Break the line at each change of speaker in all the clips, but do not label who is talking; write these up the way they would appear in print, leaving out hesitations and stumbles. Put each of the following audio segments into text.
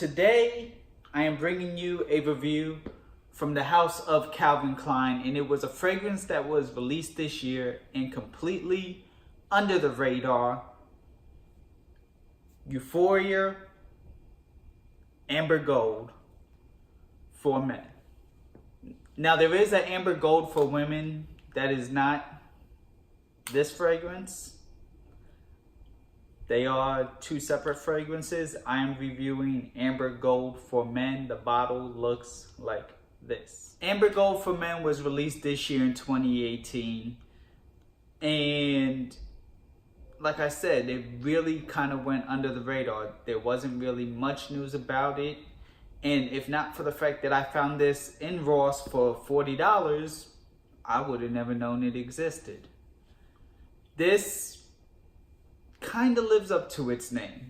Today, I am bringing you a review from the house of Calvin Klein, and it was a fragrance that was released this year and completely under the radar. Euphoria Amber Gold for men. Now, there is an Amber Gold for women that is not this fragrance. They are two separate fragrances. I am reviewing Amber Gold for men. The bottle looks like this. Amber Gold for men was released this year in 2018. And like I said, it really kind of went under the radar. There wasn't really much news about it. And if not for the fact that I found this in Ross for $40, I would have never known it existed. This kind of lives up to its name.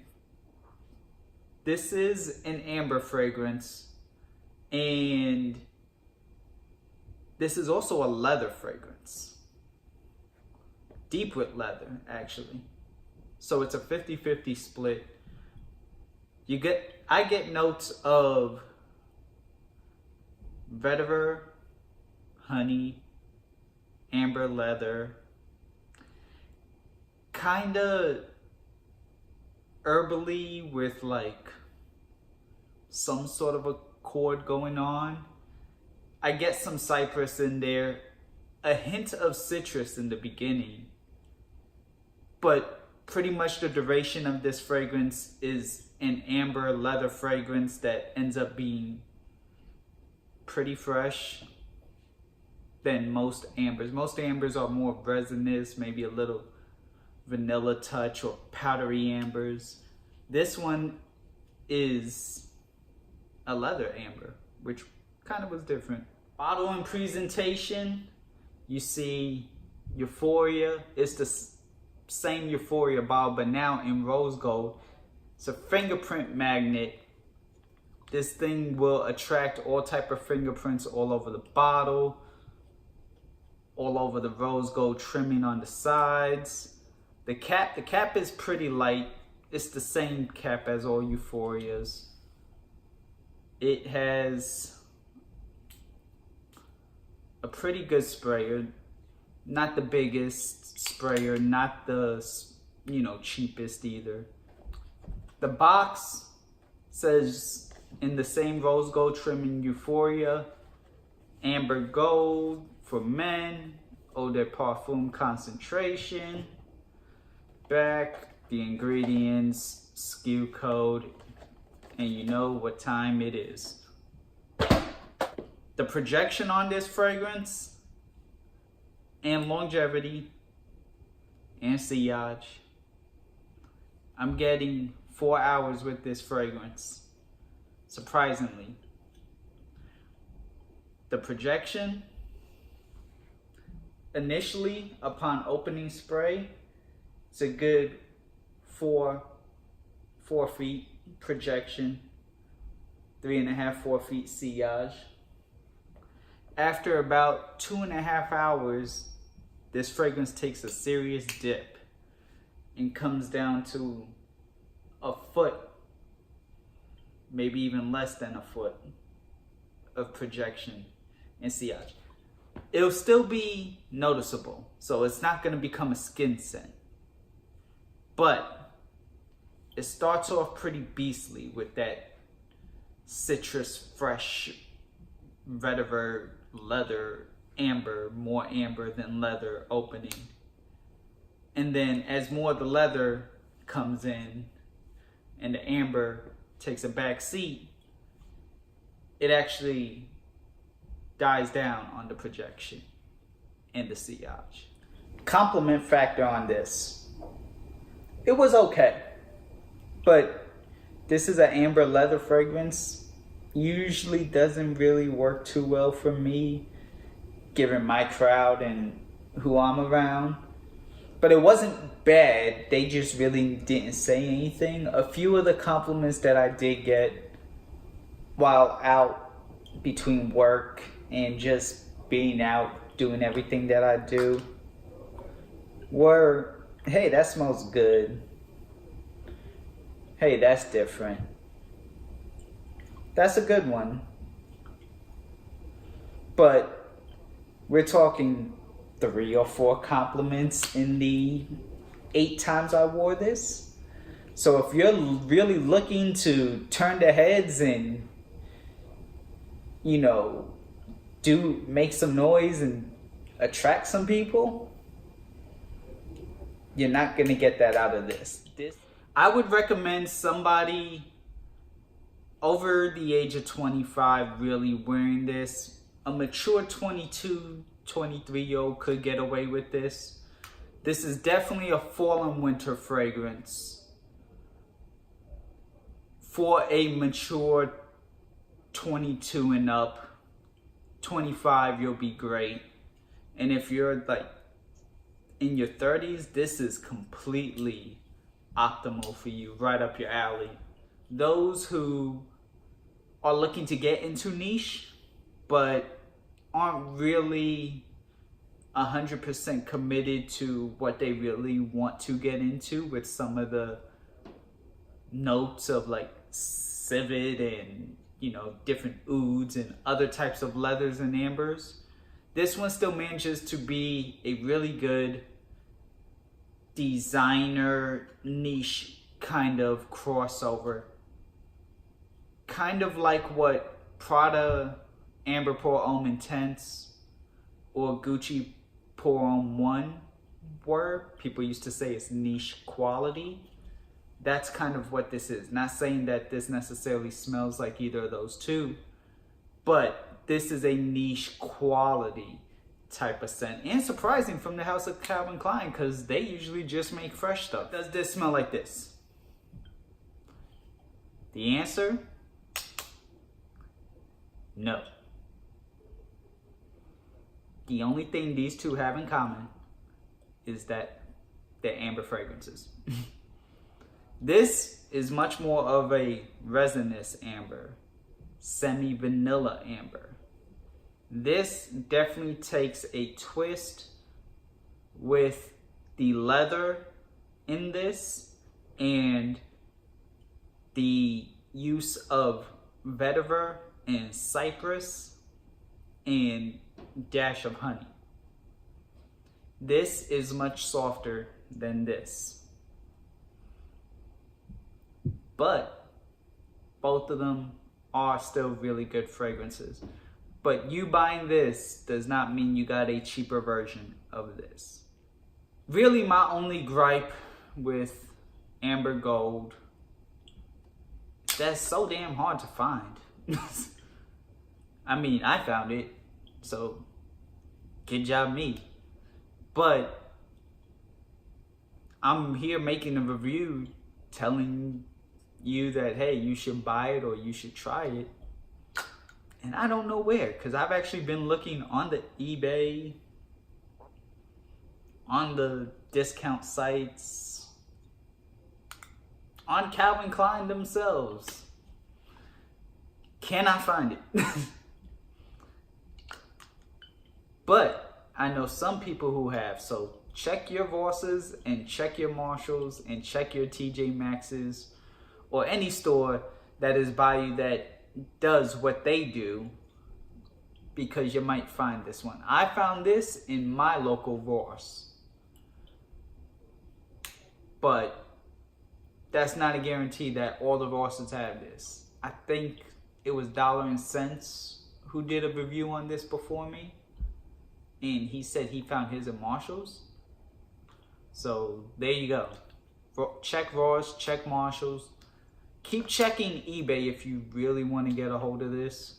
This is an amber fragrance, and this is also a leather fragrance. Deep with leather, actually. So it's a 50-50 split. I get notes of vetiver, honey, amber leather, kind of herbally with like some sort of a chord going on. I get some cypress in there, a hint of citrus in the beginning, but pretty much the duration of this fragrance is an amber leather fragrance that ends up being pretty fresh than most ambers. Most ambers are more resinous, maybe a little vanilla touch or powdery ambers. This one is a leather amber, which kind of was different. Bottle and presentation, you see Euphoria. It's the same Euphoria bottle, but now in rose gold. It's a fingerprint magnet. This thing will attract all type of fingerprints all over the bottle, all over the rose gold trimming on the sides. The cap is pretty light. It's the same cap as all Euphorias. It has a pretty good sprayer. Not the biggest sprayer, not the, cheapest either. The box says in the same rose gold trimming Euphoria, Amber Gold for men, eau de parfum concentration. Back, the ingredients, SKU code, and you know what time it is. The projection on this fragrance, and longevity, and sillage, I'm getting 4 hours with this fragrance, surprisingly. The projection, initially upon opening spray, it's a good 4 feet projection, 3.5, 4 feet sillage. After about 2.5 hours, this fragrance takes a serious dip and comes down to a foot, maybe even less than a foot of projection and sillage. It'll still be noticeable, so it's not going to become a skin scent. But it starts off pretty beastly with that citrus, fresh, vetiver, leather, amber, more amber than leather opening. And then as more of the leather comes in and the amber takes a back seat, it actually dies down on the projection and the sillage. Compliment factor on this. It was okay, but this is an amber leather fragrance. Usually doesn't really work too well for me, given my crowd and who I'm around. But it wasn't bad. They just really didn't say anything. A few of the compliments that I did get while out between work and just being out doing everything that I do were, hey, that smells good. Hey, that's different. That's a good one. But we're talking 3 or 4 compliments in the 8 times I wore this. So if you're really looking to turn the heads and, you know, make some noise and attract some people, you're not gonna get that out of this. I would recommend somebody over the age of 25 really wearing this. A mature 22, 23-year-old could get away with this. This is definitely a fall and winter fragrance. For a mature 22 and up, 25, you'll be great. And if you're like in your 30s, this is completely optimal for you, right up your alley. Those who are looking to get into niche, but aren't really 100% committed to what they really want to get into with some of the notes of like civet and, you know, different ouds and other types of leathers and ambers. This one still manages to be a really good designer niche kind of crossover. Kind of like what Prada Amber Pour Homme Intense or Gucci Pour Homme 1 were. People used to say it's niche quality. That's kind of what this is. Not saying that this necessarily smells like either of those two, but this is a niche quality type of scent. And surprising from the house of Calvin Klein, because they usually just make fresh stuff. Does this smell like this? The answer? No. The only thing these two have in common is that they're amber fragrances. This is much more of a resinous amber, semi-vanilla amber. This definitely takes a twist with the leather in this and the use of vetiver and cypress and dash of honey. This is much softer than this. But both of them are still really good fragrances. But you buying this does not mean you got a cheaper version of this. Really, my only gripe with Amber Gold is that it's so damn hard to find. I mean, I found it, so good job me. But I'm here making a review telling you that, hey, you should buy it or you should try it. And I don't know where, because I've actually been looking on the eBay, on the discount sites, on Calvin Klein themselves. Cannot find it. But I know some people who have, so check your Vosses and check your Marshalls and check your TJ Maxx's or any store that is by you that does what they do, because you might find this one. I found this in my local Voss, but that's not a guarantee that all the Vosses have this. I think it was Dollar and Cents who did a review on this before me, and he said he found his at Marshall's. So there you go. Check Ross, check Marshalls. Keep checking eBay if you really want to get a hold of this.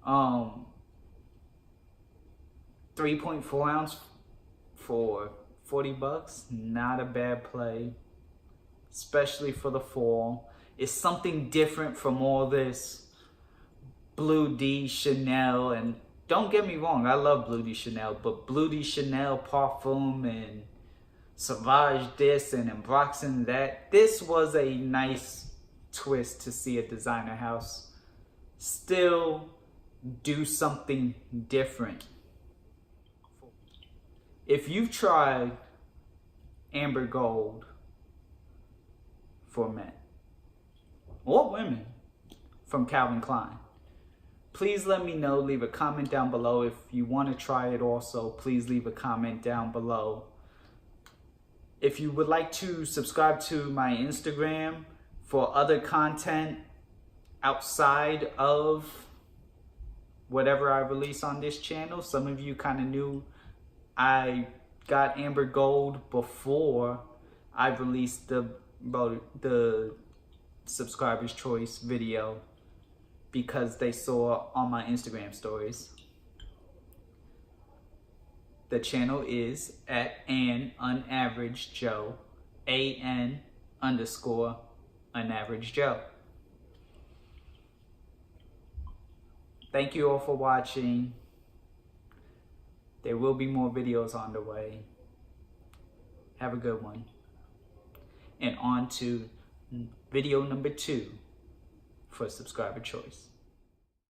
3.4 ounce for $40, not a bad play, especially for the fall. It's something different from all this Blue D Chanel, and don't get me wrong, I love Blue D Chanel, but Blue D Chanel Parfum and Sauvage this and Embroxin that. This was a nice twist to see a designer house still do something different. If you've tried Amber Gold for men or women from Calvin Klein. Please let me know. Leave a comment down below. If you want to try it also, please leave a comment down below. If you would like to subscribe to my Instagram for other content outside of whatever I release on this channel. Some of you kind of knew I got Amber Gold before I released the Subscriber's Choice video because they saw on my Instagram stories. The channel is at @AnUnaveragedJoe, @_UnaveragedJoe. Thank you all for watching. There will be more videos on the way. Have a good one. And on to video number 2 for Subscriber Choice.